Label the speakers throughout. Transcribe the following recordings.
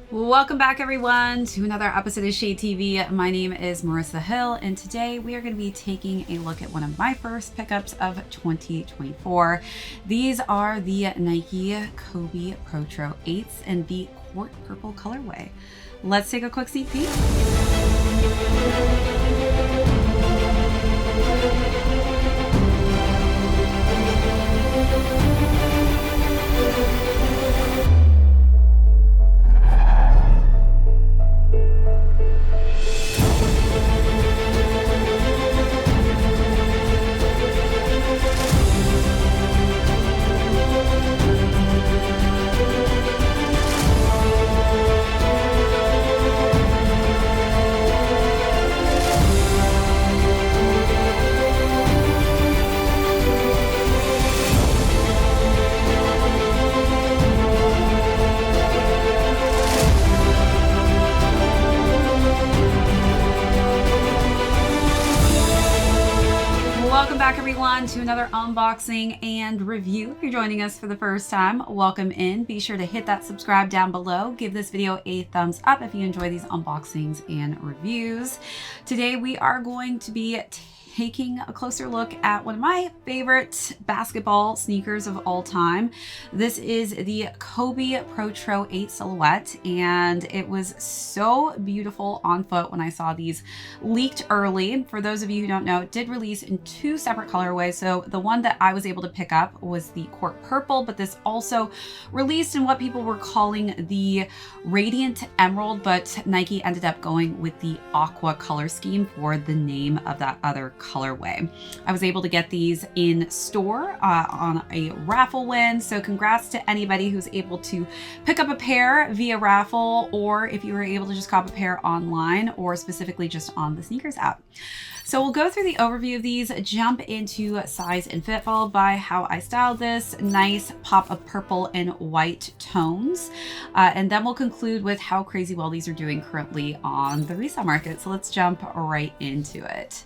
Speaker 1: Welcome back everyone to another episode of Shade TV. My name is Marissa Hill and today we are going to be taking a look at one of my first pickups of 2024. These are the Nike Kobe Protro 8s in the Court Purple colorway. Let's take a quick sneak peek. Welcome back everyone to another unboxing and review. If you're joining us for the first time, welcome in. Be sure to hit that subscribe down below. Give this video a thumbs up if you enjoy these unboxings and reviews. Today we are going to be taking a closer look at one of my favorite basketball sneakers of all time. This is the Kobe Protro 8 silhouette, and it was so beautiful on foot when I saw these leaked early. For those of you who don't know, it did release in two separate colorways. So the one that I was able to pick up was the Court Purple, but this also released in what people were calling the Radiant Emerald, but Nike ended up going with the Aqua color scheme for the name of that other colorway. I was able to get these in store on a raffle win, so congrats to anybody who's able to pick up a pair via raffle, or if you were able to just cop a pair online or specifically just on the sneakers app. So we'll go through the overview of these, jump into size and fit, followed by how I styled this. Nice pop of purple and white tones. And then we'll conclude with how crazy well these are doing currently on the resale market. So let's jump right into it.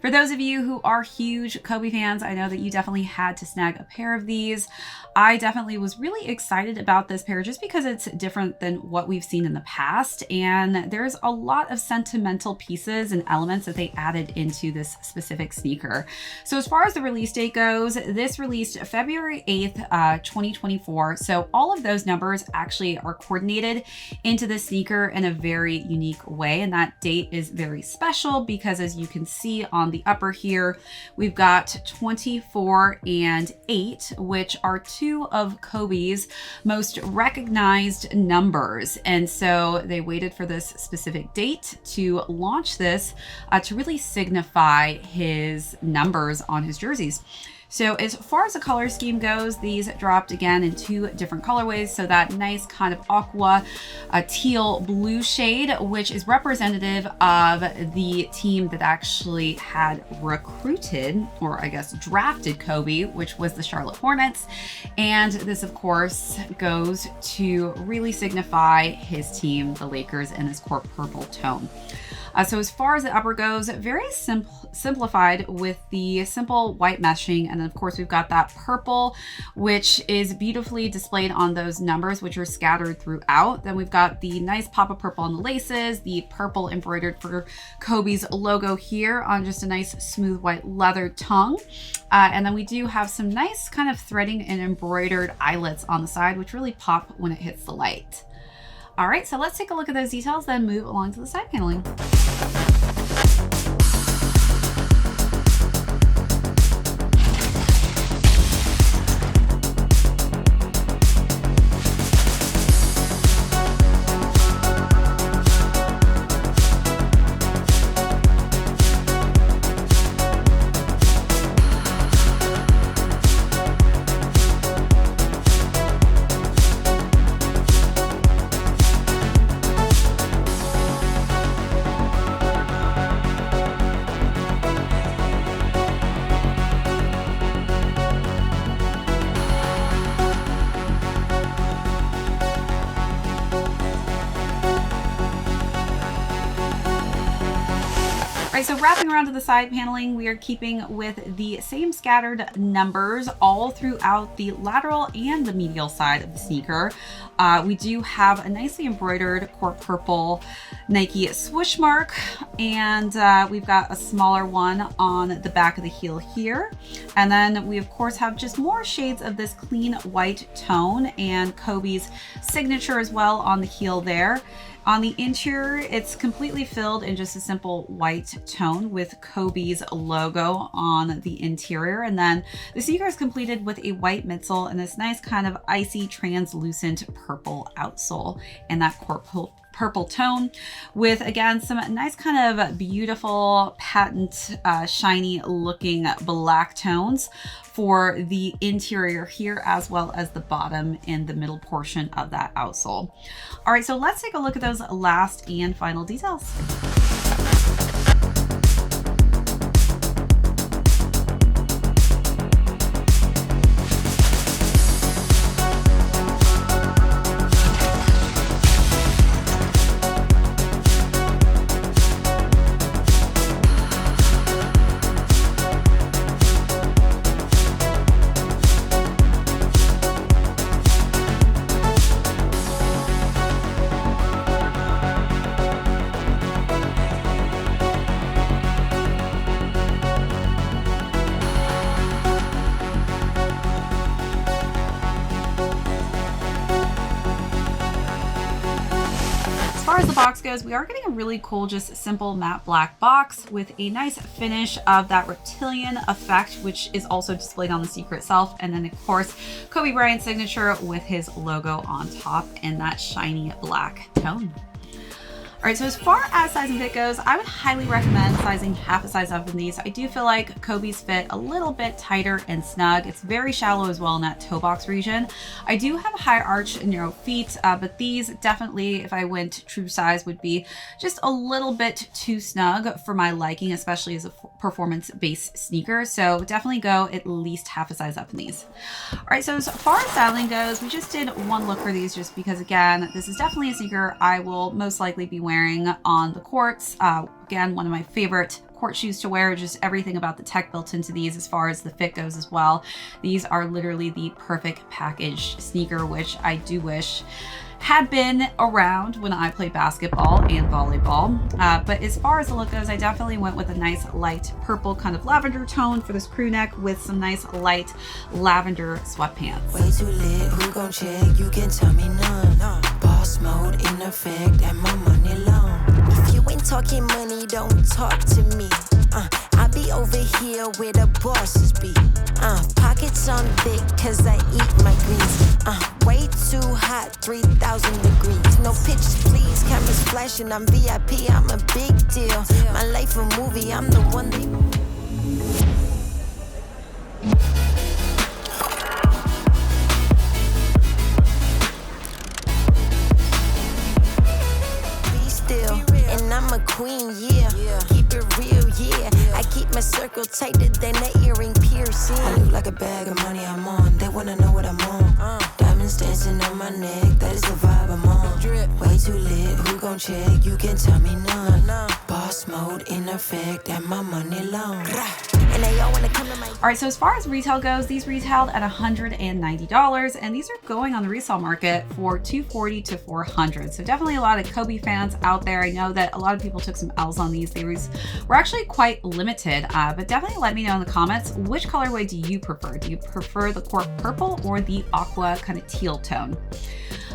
Speaker 1: For those of you who are huge Kobe fans, I know that you definitely had to snag a pair of these. I definitely was really excited about this pair just because it's different than what we've seen in the past. And there's a lot of sentimental pieces and elements that they added into this specific sneaker. So as far as the release date goes, this released February 8th, 2024. So all of those numbers actually are coordinated into the sneaker in a very unique way. And that date is very special because, as you can see on the upper here, we've got 24 and 8, which are two of Kobe's most recognized numbers. And so they waited for this specific date to launch this to really signify his numbers on his jerseys. So as far as the color scheme goes, these dropped again in two different colorways. So that nice kind of aqua teal blue shade, which is representative of the team that actually had recruited, or I guess drafted Kobe, which was the Charlotte Hornets. And this of course goes to really signify his team, the Lakers, in this Court Purple tone. So as far as the upper goes, very simplified with the simple white meshing. And then of course we've got that purple, which is beautifully displayed on those numbers, which are scattered throughout. Then we've got the nice pop of purple on the laces, the purple embroidered for Kobe's logo here on just a nice smooth white leather tongue. And then we do have some nice kind of threading and embroidered eyelets on the side, which really pop when it hits the light. All right, so let's take a look at those details, then move along to the side paneling. Right, so wrapping around to the side paneling, we are keeping with the same scattered numbers all throughout the lateral and the medial side of the sneaker. We do have a nicely embroidered Court Purple Nike swoosh mark, and we've got a smaller one on the back of the heel here. And then we of course have just more shades of this clean white tone and Kobe's signature as well on the heel there. On the interior, it's completely filled in just a simple white tone with Kobe's logo on the interior. And then the sneaker is completed with a white midsole and this nice kind of icy translucent purple outsole and that purple tone with, again, some nice kind of beautiful patent shiny looking black tones for the interior here, as well as the bottom and the middle portion of that outsole. All right, so let's take a look at those last and final details. As far as the box goes, we are getting a really cool, just simple matte black box with a nice finish of that reptilian effect, which is also displayed on the sneaker itself. And then of course, Kobe Bryant's signature with his logo on top and that shiny black tone. All right, so as far as size and fit goes, I would highly recommend sizing half a size up in these. I do feel like Kobe's fit a little bit tighter and snug. It's very shallow as well in that toe box region. I do have a high arch and narrow feet, but these definitely, if I went true size, would be just a little bit too snug for my liking, especially as a performance-based sneaker. So definitely go at least half a size up in these. All right, so as far as styling goes, we just did one look for these just because, again, this is definitely a sneaker I will most likely be wearing on the courts. Again, one of my favorite court shoes to wear, just everything about the tech built into these as far as the fit goes as well. These are literally the perfect package sneaker, which I do wish had been around when I played basketball and volleyball. But as far as the look goes, I definitely went with a nice light purple kind of lavender tone for this crew neck with some nice light lavender sweatpants.
Speaker 2: Way too lit, who gon' check? You can tell me none. Boss mode in effect and my money long. If you ain't talking money, don't talk to me. I be over here where the bosses be. Pockets on thick cause I eat my greens. Way too hot, 3,000 degrees. No pictures please, cameras flashing, I'm VIP, I'm a big deal. My life a movie, I'm the one they... Be still, and I'm a queen, yeah. Keep it real, yeah. I keep my circle tighter than the earring piercing. I look like a bag of money I'm on. They wanna know what I'm on. Diamonds dancing on my neck, that is the vibe I'm on. Way too lit, who gon' check? You can tell me none. Boss mode in effect and my money long. And they all wanna come to my...
Speaker 1: All right, so as far as retail goes, these retailed at $190, and these are going on the resale market for $240 to $400. So definitely a lot of Kobe fans out there. I know that a lot of people took some L's on these. They were actually quite limited, but definitely let me know in the comments, which colorway do you prefer? Do you prefer the Court Purple or the aqua kind of teal tone?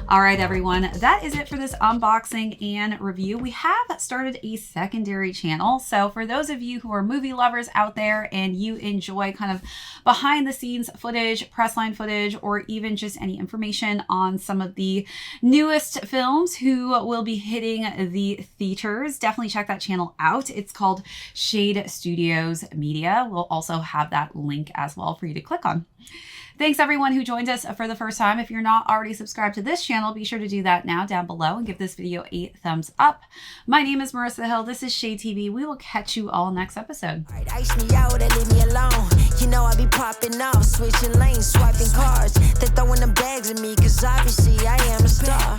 Speaker 1: All right, everyone, that is it for this unboxing and review. We have started a secondary channel. So for those of you who are movie lovers out there and you enjoy kind of behind the scenes footage, press line footage, or even just any information on some of the newest films who will be hitting the theaters, definitely check that channel out. It's called ShadeStudios Media. We'll also have that link as well for you to click on. Thanks everyone who joined us for the first time. If you're not already subscribed to this channel, be sure to do that now down below and give this video a thumbs up. My name is Marissa Hill. This is ShadeTV. We will catch you all next episode.
Speaker 2: Ice me out and leave me alone. You know I be popping off, switching lanes, swiping cards. They're throwing them bags at me, cause obviously I am a star.